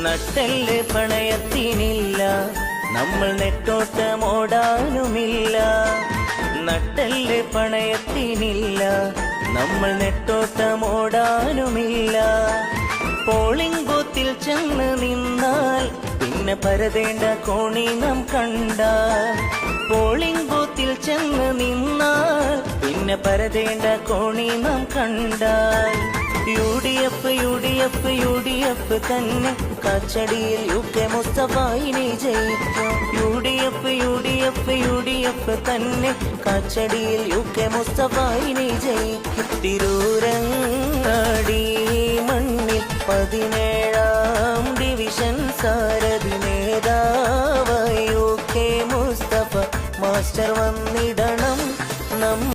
നട്ടല് പണയത്തിനില്ല, നമ്മൾ നെട്ടോട്ടമോടാനുമില്ല. നട്ടല് പണയത്തിനില്ല, നമ്മൾ നെട്ടോട്ടമോടാനുമില്ല. പോളിംഗ് ബൂത്തിൽ ചെന്ന് നിന്നാൽ പിന്നെ പരതേണ്ട കോണി നാം കണ്ടാൽ. പോളിംഗ് ബൂത്തിൽ ചെന്ന് നിന്നാൽ പിന്നെ പരതേണ്ട കോണി നാം കണ്ടാൽ. UDF UDF UDF തന്നെ കാച്ചടിയിൽ UK മുസ്തഫായിനെ ജയിക്കും. UDF UDF UDF തന്നെ കാച്ചടിയിൽ UK മുസ്തഫായിനെ ജയിക്കും. തിരൂരങ്ങാടി മണ്ണിൽ 17ാം ഡിവിഷൻ സാരഥി നേതാവായി UK മുസ്തഫ മാസ്റ്റർ വന്നിടണം.